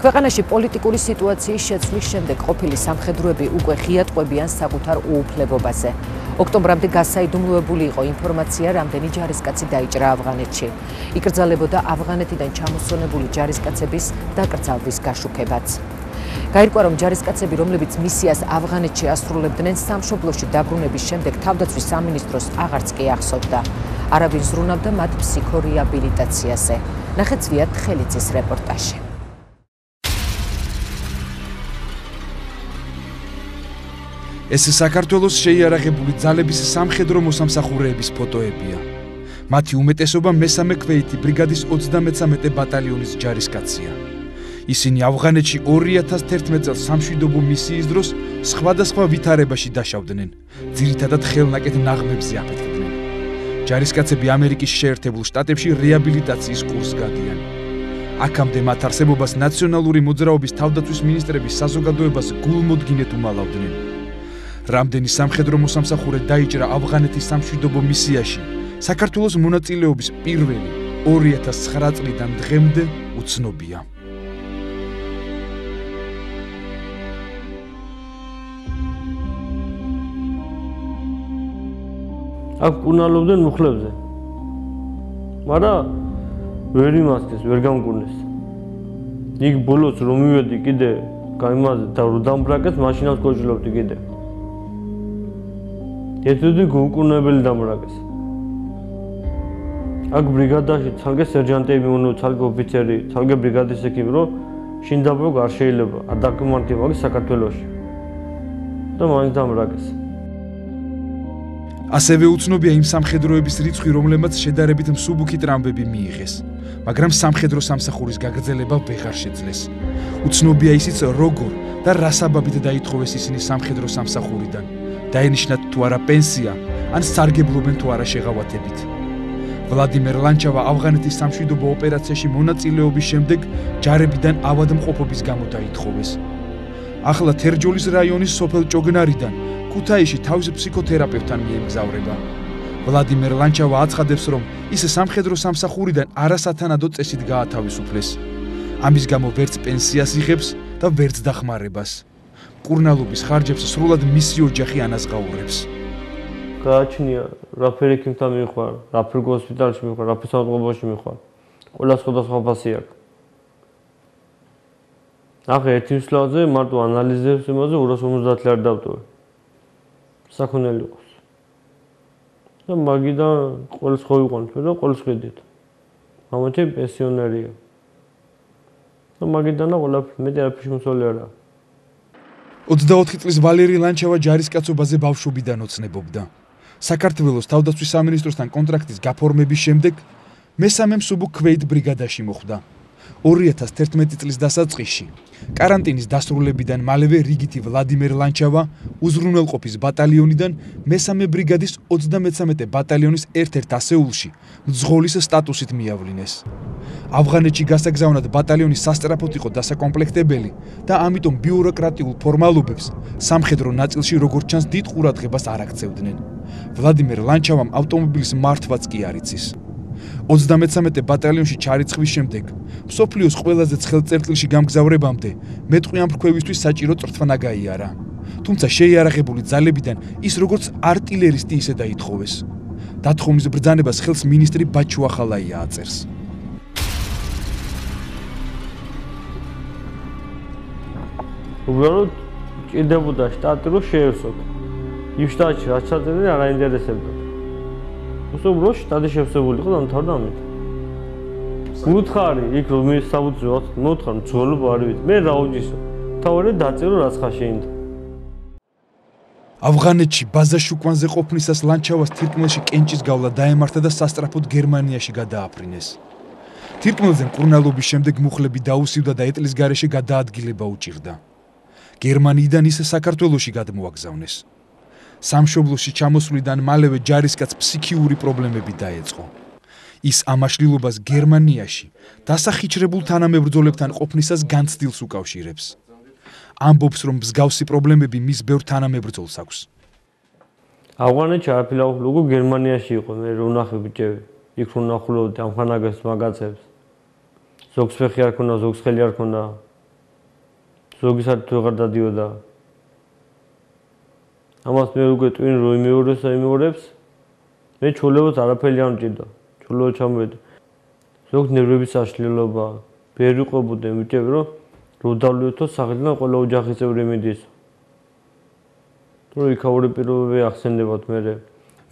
ქვეყანაში პოლიტიკური სიტუაციის შეცვლის შემდეგ ყოფილი სამხედროები უკვე ღიატყვებიან საკუთარ უუფლებობაზე. ოქტომბრამდე გასაიდუმლოებული იყო ინფორმაცია, რამდენი ჯარისკაცი დაიჭრა ავღანეთში. იკრძალებოდა ავღანეთიდან ჩამოსვენებული ჯარისკაცების დაკრძალვის გაშუქებაც. გაირკვა, რომ ჯარისკაცები, რომლებიც მისიას ავღანეთში ასრულებდნენ, სამშობლოში დაბრუნების შემდეგ თავდაცვის სამინისტროს აღარც კი ახსოვდა. არავინ ზრუნავდა მათ ფსიქორეაბილიტაციაზე. ნახეთ ზვიად ხელიძის რეპორტაჟი. ეს საქართველოს შეიარაღებული ძალების სამხედრო მოსამსახურეების ფოტოებია. მათი უმეტესობა მესამე ქვეითი ბრიგადის 33 ბატალიონის ჯარისკაცია. ისინი ავღანეთში 2011 წელს სამშვიდობო მისიის დროს სხვადასხვა ვითარებაში დაშავდნენ, ძირითადად ხელნაკეთ ნაღმებზე აფეთქდნენ. ჯარისკაცები ამერიკის შეერთებულ შტატებში რეაბილიტაციის კურსს გადიან. აქამდე მათ არსებობას ნაციონალური მოძრაობის თავდაცვის მინისტრების საზოგადოებას გულმოდგინედ უმალავდნენ. რამდენი სამხედრო მოსამსახურე დაიჭრა ავღანეთის სამშვიდობო მისიაში, საქართველოს მონაწილეობის პირველი 2009 წლიდან დღემდე უცნობია. აქ კურნალობდნენ მუხლებზე, მაგრამ ვერ იმასდეს, ვერ გამკურნეს. იქ ბოლოს რომ მივედი კიდე გამიმაზე და რომ დამბრაკეს, მაშინაც გოჯლობდი კიდე. ერთუდი გუკურნებელი დამრაკეს. აქ ბრიგადაში ცალკე სერჟანტები უნდა, ცალკე ოფიცერი, ცალკე ბრიგადის ექიმი, რომ შინ დაბრუნო არ შეიძლება, არ დაკომანტი მაგის საქართველოში. და მაინც დამრაკეს. ასევე უცნობია იმ სამხედროების რიცხვი, რომლებმაც შედარებით მსუბუქი ტრამვები მიიღეს, მაგრამ სამხედრო სამსახურის გაგრძელება ვეღარ შეძლეს. უცნობია ისიც, როგორ და რა საბაბით დაითხოვეს ისინი სამხედრო სამსახურიდან. დაენიშნათ თუ არა პენსია, ან სარგებლობენ თუ არა შეღავათებით. ვლადიმერ ლანჩავა ავღანეთის სამშვიდობო ოპერაციაში მონაწილეობის შემდეგ ჯარებიდან ავადმყოფობის გამო დაითხოვეს. ახლა თერჯოლის რაიონის სოფელ ჭოგნარიდან ქუთაისში თავის ფსიქოთერაპევტთან მიემგზავრება. ვლადიმერ ლანჩავა აცხადებს, რომ ის სამხედრო სამსახურიდან არასათანადო წესით გაათავისუფლეს. ამის გამო ვერც პენსიას იღებს და ვერც დახმარებას. კურნალობის ხარჯებს სრულად მისი ოჯახი ანაზღაურებს. გააჩნია რაფერ ექიმთან მივხვარ, რაფერ ჰოსპიტალში მივხვარ, რაფერ საავადმყოფოში მივხვარ. ყველა სხვადასხვა ფასი აქვს. ახლა ერთი მსვლელზე მარტო ანალიზებს იმაზე 250 ლარი დავტოვე. საქონელი იყოს. და მაგიდან ყოველს ხო ვიყვანთ და ყოველს ხედით. ამათი პენსიონერია. და მაგიდან ყველაფერი მეტი არაფერში მოსული არა. 24 წლის ვალერი ლანჩავა ჯარისკაცობაზე ბავშვობიდან ოცნებობდა. საქართველოს თავდაცვის სამინისტროსთან კონტრაქტის გაფორმების შემდეგ მესამე მსუბუქ ქვეით ბრიგადაში მოხვდა. 2011 წლის დასაწყისში კარანტინის დასრულებიდან მალევე რიგითი ვლადიმერ ლანჩავა უზრუნველყოფის ბატალიონიდან მესამე ბრიგადის 33 ბატალიონის ერთ-ერთ ასეულში მძღოლის სტატუსით მიავლინეს. ავღანეთში გასაგზავნად ბატალიონის სასწრაფოდ იყო დასაკომპლექტებელი და ამიტომ ბიუროკრატიულ ფორმალობებს სამხედრო ნაწილში როგორც ჩანს დიდ ყურადღებას არ აქცევდნენ. ვლადიმერ ლანჩავამ ავტომობილის მართვაც კი არ იცის. 33 ბატალიონში ჩარიცხვის შემდეგ მსოფლიოს ყველაზე ცხელ წერტილში გამგზავრებამდე მეტყვი ამ ფრქვევისთვის საჭირო წრთვნა გაიარა. თუმცა შეიარაღებული ძალებიდან ის როგორც არტილერისტი ისე დაითხოვეს. დათხოვნის ბრძანებას ხელს მინისტრი ბაჩუახალაია აწერს. უბრალოდ ჭირდებოდა შტატი რომ შეევსოთ. იმ შტატში რაც ჩაწერილი არ აინტერესებდა. უბრალოდ შტატი შევსებული იყო დამთავრდა ამით. უთხარი იქ რომ მის საბუთროდ მოთხარ მძღოლობა არ ვიცი. მე რა უჯისო. თავარი დაწერო რაც ხაშინდა. ავღანეთში ბაზაშუკვანზე ყოფნისას ლანჩავას თირკმელში კენჭის გავლა დაემართა და სასწრაფოდ გერმანიაში გადააფრინეს. თირკმელზე მკურნალობის შემდეგ მუხლები დაუსივდა და ეტლის გარეშე გადაადგილება უჭირდა. გერმანიიდან ის საქართველოში გადმოაგზავნეს. სამშობლოში ჩამოსვლიდან მალევე ჯარისკაც ფსიქიური პრობლემები დაეწყო. ის ამაშლილობას გერმანიაში დასახიჩრებულ თანამებრძოლებთან ყოფნისას განცდილს უკავშირებს. ამბობს, რომ მსგავსი პრობლემები მის ბევრ თანამებრძოლს აქვს. ავღანეთში არაფერი აუხლუგო გერმანიაში იყო, მე რო ნახე ბიჭები, იქ რო ნახულობდი ამ ხანაგებს მაგაცებს. ზოგს ფეხი არ ქონდა, ზოგს ხელი არ ქონდა. ზოგი საერთოდ ვეღარ დადიოდა. ამას მე უკვე twin რო იმეორებს მე ჩოლებოთ არაფერი არ მჭირდა. ჩოლო ჩამოვედი. ზოგ ნერვების საშლელობა, ვერ იყვებოდი მიწევ რომ დავლიოთო სახელიდან ყველა ოჯახის წევრი მიდის. თუ იქაური პირობები ახსენდებათ მე.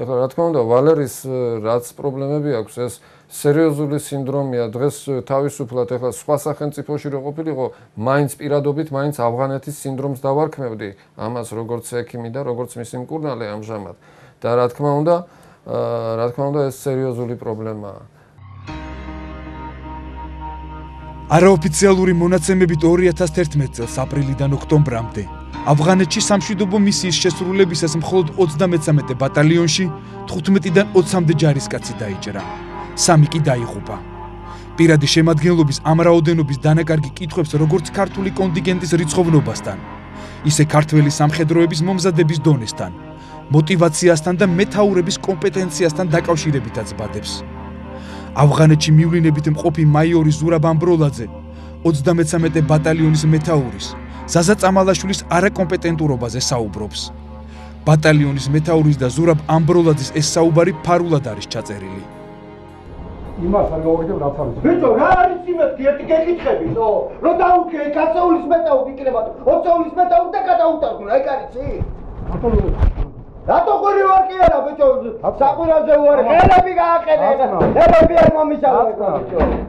ეხლა რა თქმა უნდა ვალერის რაც პრობლემები აქვს ეს სერიოზული სინდრომია დღეს თავისუფლად ეხლა სხვა სახელმწიფოში რო ყოფილიყო მაინც პირადობით მაინც ავღანეთის სინდრომს დავარქმევდი ამას როგორც ექიმი და როგორც მისი მკურნალე ამჟამად და რა თქმა უნდა ეს სერიოზული პრობლემაა. არაოფიციალური მონაცემებით 2011 წელს აპრილიდან ოქტომბრამდე ავღანეთში სამშვიდობო მისიის შესრულებისას მხოლოდ 33 ბატალიონში 15-დან 20-მდე ჯარისკაცი დაიჭრა. 3 კი დაიღუპა. პირადი შემადგენლობის ამ რაოდენობის დანაკარგი კითხვებს როგორც ქართული კონტინგენტის რიცხოვნობასთან, ისე ქართველი სამხედროების მომზადების დონესთან, მოტივაციასთან და მეთაურების კომპეტენციასთან დაკავშირებითაც ბადებს. ავღანეთში მივლინებით მყოფი მაიორი ზურაბ ამბროლაძე 33 ბატალიონის მეთაურის ზაზა წამალაშვილის არაკომპეტენტურობაზე საუბრობს. ბატალიონის მეთაურის და ზურაბ ამბროლაძის ეს საუბარი ფარულად არის ჩაწერილი. იმას არ გავაკეთებ რაც არის. ბიჭო, რა არის იმეთი ერთი გეკითხები, ნო? რომ დაუქე კაცოლის მეტაური იქნება, ოცოლის მეტაური და გადაუტარგუნ, აი კარიცი? რატო ყური ვარ კი არა, ბიჭო? საყურაზე ვარ, ხელები გააყენე. ხელები არ მომიშალე, ბიჭო.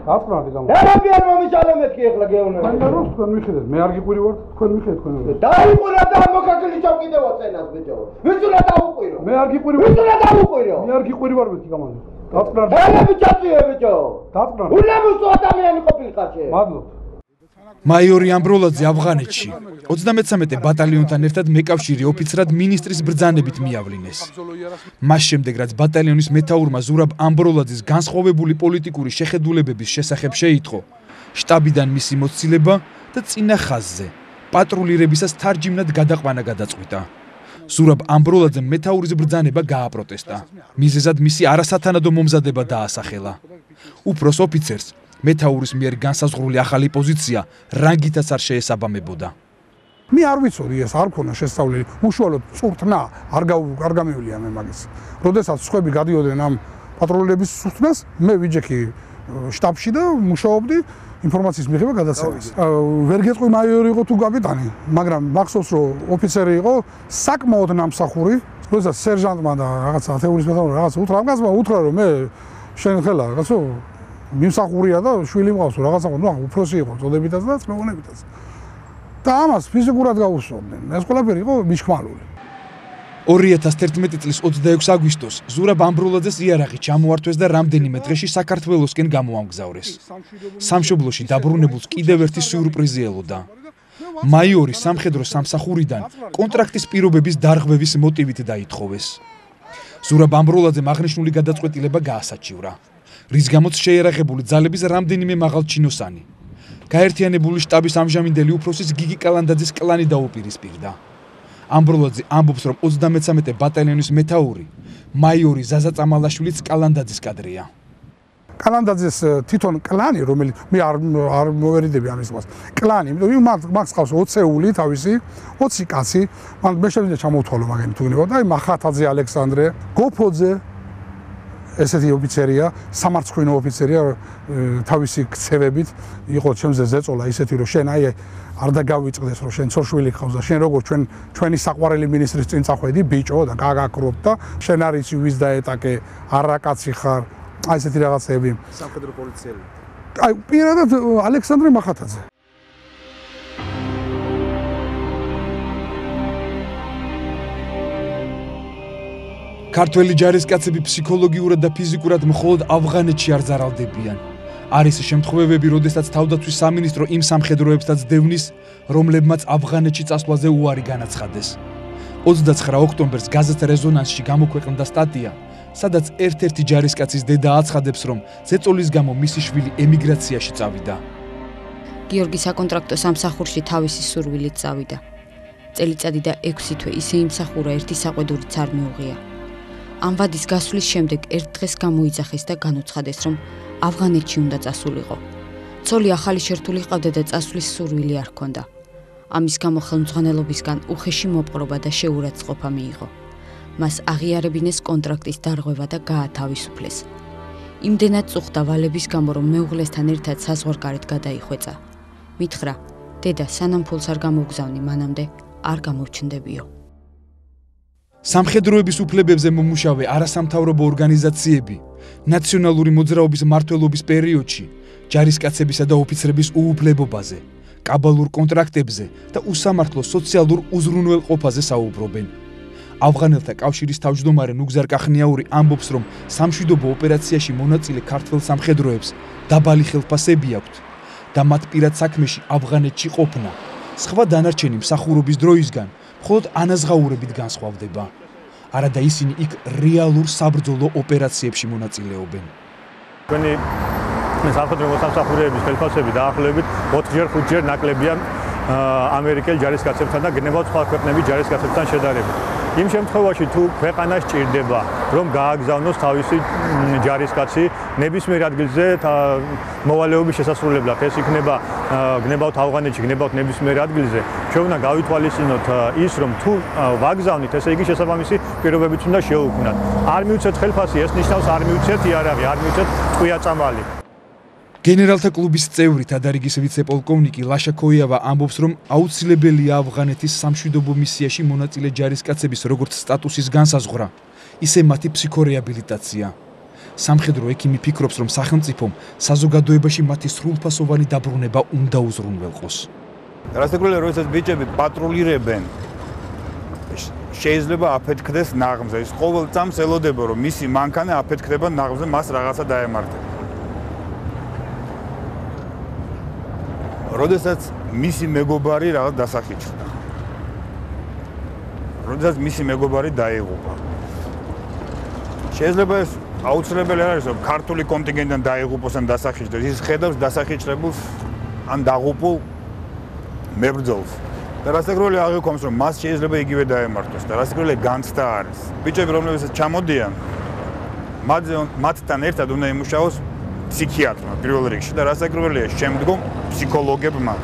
გაწმარდი გამ. ხელები არ მომიშალე მეთქი ახლა გეუბნები. მაგრამ რო თქვენ მიხედეთ, მე არ გიყვირი ვარ, თქვენ მიხედეთ თქვენ. დაიყურა და მოკაკილი ჩავკიდევა წენას, ბიჭო. ვინც უნდა დაუყვირო? მე არ გიყვირი ვარ. ვინც უნდა დაუყვირო? მე არ გიყვირი ვარ მეთქი გამაზე. გაწმარდი. ხელები ჩაწიე, ბიჭო. გაწმარდი. ულამუზო ადამიანი ყოფილიყარ შე. მადლობ. მაიორი ამბროლაძე ავღანეთში 33 ბატალიონთან ერთად მეკავშირე ოფიცრად მინისტრის ბრძანებით მიავლინეს. მას შემდეგ რაც ბატალიონის მეთაურმა ზურაბ ამბროლაძის განსხვავებული პოლიტიკური შეხედულებების შესახებ შეიტყო, შტაბიდან მისი მოცილება და წინა ხაზზე პატრულირებისას თარჯიმნად გადაყვანა გადაწყვიტა. ზურაბ ამბროლაძემ მეთაურის ბრძანება გააპროტესტა. მიზეზად მისი არასათანადო მომზადება დაასახელა. უფროს ოფიცერს მეთაურის მიერ განსაზღვრული ახალი პოზიცია რანგითაც არ შეესაბამებოდა. მე არ ვიცოდი ეს არ ქონა შესწავლილი. უშუალოდ წურთნა არ გამივლია მე მაგის. როდესაც სხვები გადიოდნენ ამ პატრულირების წურთნას, მე ვიჯექი შტაბში და მუშაობდი ინფორმაციის მიღება გადაცემას. ვერ გეტყვი მაიორი იყო თუ კაპიტანი, მაგრამ მახსოვს რომ ოფიცერი იყო საკმაოდ ნამსახური, როდესაც სერჟანტმა და რაღაცა ათეულის მეთაურმა რაღაცა უთხრა ამგაზმა უთხრა რომ მე შენ ხელა რაღაცო მიმსახურია და შვილი მყავს რაღაცა ნუ უფროსი იყო წოდებითაც და წმეონებითაც. და ამას ფიზიკურად გაუსწორდნენ. ეს ყველაფერი იყო მიშკმალული. 2011 წლის 26 აგვისტოს ზურაბ ამბროლაძეს იარაღი ჩამოართვეს და რამდენიმე დღეში საქართველოსკენ გამოამგზავრეს. სამშობლოში დაბრუნებულს კიდევ ერთი სიურპრიზი ელოდა. მაიორი სამხედრო სამსახურიდან კონტრაქტის პირობების დარღვევის მოტივით დაითხოვეს. ზურაბ ამბროლაძემ აღნიშნული გადაწყვეტილება გაასაჩივრა, რის გამოც შეიარაღებული ძალების რამდენიმე მაღალჩინოსანი გაერთიანებული შტაბის ამჟამინდელი უფროსის გიგი კალანდაძის კლანი დაუპირისპირდა. ამბროლაძე ამბობს, რომ 33 ბატალიონის მეთაური მაიორი ზაზა წამალაშვილიც კალანდაძის კადრია. კალანდაძის თვითონ კლანი, რომელიც მე არ მოვერიდები ამის მას. კლანი, იმიტომ მაგ ყავს 20-ეული თავისი, 20 კაცი, მან მე შევიდა ჩამოვთვალო მაგენი თუ გინებოდა და აი მახათაძე ალექსანდრე, გოფოძე ესეთი ოფიცერია, სამარცხვინო ოფიცერია თავისი ქცევებით იყო ჩემზე ზეწოლა ისეთი რომ შენ აი არ დაგავიწყდეს რომ შენ ცოშვილი ხავს და შენ როგორ ჩვენი საყვარელი მინისტრის წინ წახვედი ბიჭო და გაგაკრობ და შენ არ იცი ვის დაეტაკე არაკაცი ხარ აი ესეთი რაღაცები სამხედრო პოლიციელი აი პირადად ალექსანდრე მახათაძე ქართველი ჯარისკაცები ფსიქოლოგიურად და ფიზიკურად მხოლოდ ავღანეთში არ ზარალდებიან. არის შემთხვევები, როდესაც თავდაცვის სამინისტრო იმ სამხედროებსაც დევნის, რომლებმაც ავღანეთში წასვლაზე უარი განაცხადეს. 29 ოქტომბერს გაზეთ რეზონანსში გამოქვეყნდა სტატია, სადაც ერთ-ერთი ჯარისკაცის დედა აცხადებს, რომ ზეწოლის გამო მისი შვილი ემიგრაციაში წავიდა. გიორგი საკონტრაქტო სამსახურში თავისი სურვილით წავიდა. წელიწადი და 6 თვე ისე იმსახურა, ერთი საყვედურიც არ მიუღია. ამ ვადის გასვლის შემდეგ ერთ დღეს გამოიძახეს და განუცხადეს, რომ ავღანეთში უნდა წასულიყო. ცოლი ახალი შერთული ჰყავდა და წასვლის სურვილი არ ჰქონდა. ამის გამო ხელმძღვანელობისგან უხეში მოპყრობა და შეურაცხყოფა მიიღო. მას აღიარებინეს კონტრაქტის დარღვევა და გაათავისუფლეს. იმდენად წუხდა ვალების გამო, რომ მეუღლესთან ერთად საზღვარგარეთ გადაიხვეწა. მითხრა, დედა, სანამ ფულს არ გამოგზავნი, მანამდე არ გამორჩნდებიო. სამხედროების უფლებებზე მომუშავე არასამთავრობო ორგანიზაციები ნაციონალური მოძრაობის მმართველობის პერიოდში ჯარისკაცებისა და ოფიცრების უუფლებობაზე, კაბალურ კონტრაქტებზე და უსამართლო სოციალურ უზრუნველყოფაზე საუბრობენ. ავღანელთა კავშირის თავმჯდომარე ნუგზარ კახნიაური ამბობს, რომ სამშვიდობო ოპერაციაში მონაწილე ქართველ სამხედროებს დაბალი ხელფასები აქვთ და მათ პირად საქმეში ავღანეთში ყოფნა სხვა დანარჩენი მსახურობის დროისგან მხოლოდ ანაზღაურებით განსხვავდება. არადა ისინი იქ რეალურ საბრძოლო ოპერაციებში მონაწილეობენ. ჩვენი სამხედრო მოსამსახურეების ხელფასები დაახლოებით 4-ჯერ 5-ჯერ ნაკლებია ამერიკელ ჯარისკაცებთან და გნებავთ სხვა ქვეყნების ჯარისკაცებთან შედარებით. იმ შემთხვევაში თუ ქვეყანა სჭირდება, რომ გააგზავნოს თავისი ჯარისკაცი ნებისმიერ ადგილზე მოვალეობის შესასრულებლად, ეს იქნება გნებავთ ავღანეთში, გნებავთ ნებისმიერ ადგილზე, ჩვენ უნდა გავითვალისწინოთ ის, რომ თუ ვაგზავნით, ესე იგი შესაბამისი პირობებიც უნდა შეუქმნათ. არ მივუცეთ ხელფასი, ეს ნიშნავს არ მივუცეთ იარაღი, არ მივუცეთ ტყვია-წამალი. გენერალთა კლუბის წევრი თადარიგის ვიცე-პოლკოვნიკი ლაშა ქოიავა ამბობს, რომ აუცილებელია ავღანეთის სამშვიდობო მისიაში მონაწილე ჯარისკაცების როგორც სტატუსის განსაზღვრა, ისე მათი ფსიქორეაბილიტაცია. სამხედრო ექიმი ფიქრობს, რომ სახელმწიფომ საზოგადოებაში მათი სრულფასოვანი დაბრუნება უნდა უზრუნველყოს. რასაკვირველია, როდესაც ბიჭები პატრულირებენ, შეიძლება აფეთქდეს ნაღმზე. ის ყოველ წამს ელოდება, რომ მისი მანქანა აფეთქდება ნაღმზე, მას რაღაცა დაემართება. როდესაც მისი მეგობარი რაღაც დასახიჩრდა. როდესაც მისი მეგობარი დაიღუპა. შეიძლება ეს აუცილებელი არ არის, რომ ქართული კონტინგენტიდან დაიღუპოს ან დასახიჩრდეს. ის ხედავს დასახიჩრებულს ან დაღუპულ მებრძოლს. და რასაკვირველია აღიქვამს, რომ მას შეიძლება იგივე დაემართოს და რასაკვირველია განცდა არის. ბიჭები, რომლებიც ჩამოდიან, მათთან ერთად უნდა იმუშაოს ფსიქიატრმა პირველ რიგში და რასაკვირველია შემდგომ ფსიქოლოგებმაც.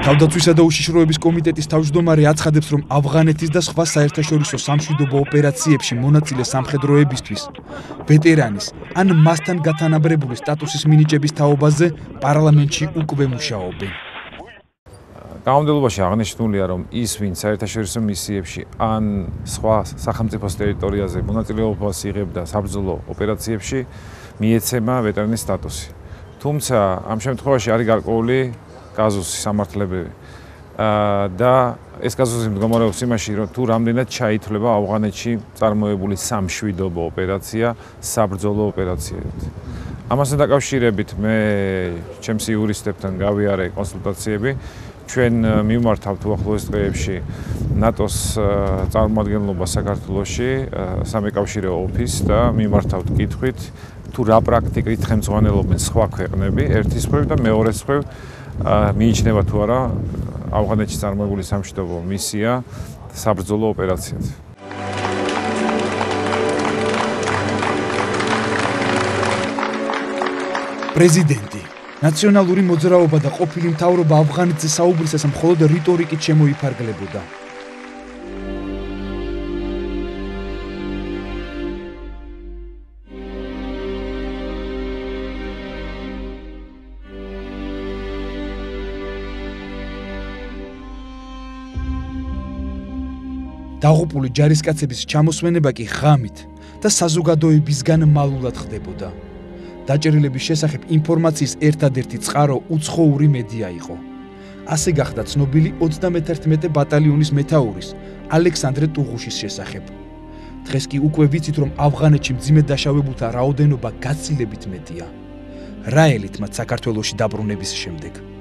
თავდაცვისა და უშიშროების კომიტეტის თავმჯდომარე აცხადებს, რომ ავღანეთის და სხვა საერთაშორისო სამშვიდობო ოპერაციებში მონაწილე სამხედროებისთვის ვეტერანის ან მასთან გათანაბრებული სტატუსის მინიჭების თაობაზე პარლამენტში უკვე მუშაობენ. გამომდებლობაში აღნიშნულია, რომ ის, ვინც საერთაშორისო მისიებში ან სხვა სახელმწიფოს ტერიტორიაზე მონაწილეობას იღებდა საბრძოლო ოპერაციებში, მიეცემა ვეტერანის სტატუსი. თუმცა ამ შემთხვევაში არის გარკვეული კაზუსი სამართლებრივი და ეს კაზუსი მდგომარეობს იმაში, რომ თუ რამდენად ჩაითვლება ავღანეთში წარმოებული სამშვიდობო ოპერაცია საბრძოლო ოპერაციად. ამასთან დაკავშირებით მე ჩემს იურისტებთან გავიარე კონსულტაციები. ჩვენ მივმართავთ უახლოეს დღეებში ნატოს წარმომადგენლობა საქართველოში, სამეკავშირეო ოფისს და მივმართავთ კითხვით, თუ რა პრაქტიკით ხელმძღვანელობენ სხვა ქვეყნები, ერთის მხრივ და მეორეს მხრივ მიიჩნევა თუ არა ავღანეთში წარმოებული სამშვიდობო მისია საბრძოლო ოპერაციად. პრეზიდენტი, ნაციონალური მოძრაობა და ყოფილი მთავრობა ავღანეთზე საუბრისას მხოლოდ რიტორიკით შემოიფარგლებოდა. დაღუპული ჯარისკაცების ჩამოსვენება კი ღამით და საზოგადოებისგან მალულად ხდებოდა. დაჭერილების შესახებ ინფორმაციის ერთადერთი წყარო უცხოური მედია იყო. ასე გახდა ცნობილი 31 ბატალიონის მეთაურის ალექსანდრე ტუღუშის შესახებ. დღეს კი უკვე ვიცით, რომ ავღანეთში მძიმე დაშავებულთა რაოდენობა გაცილებით მეტია. რა ელით მათ საქართველოში დაბრუნების შემდეგ?